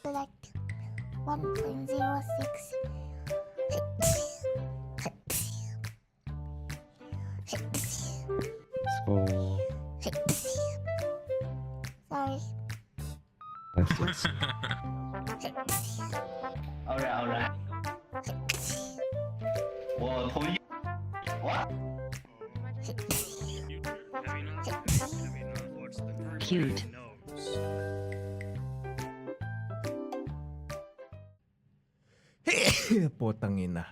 Select 1.06. So Sorry. that's alright. 我同意。What？ Cute. Putang ina.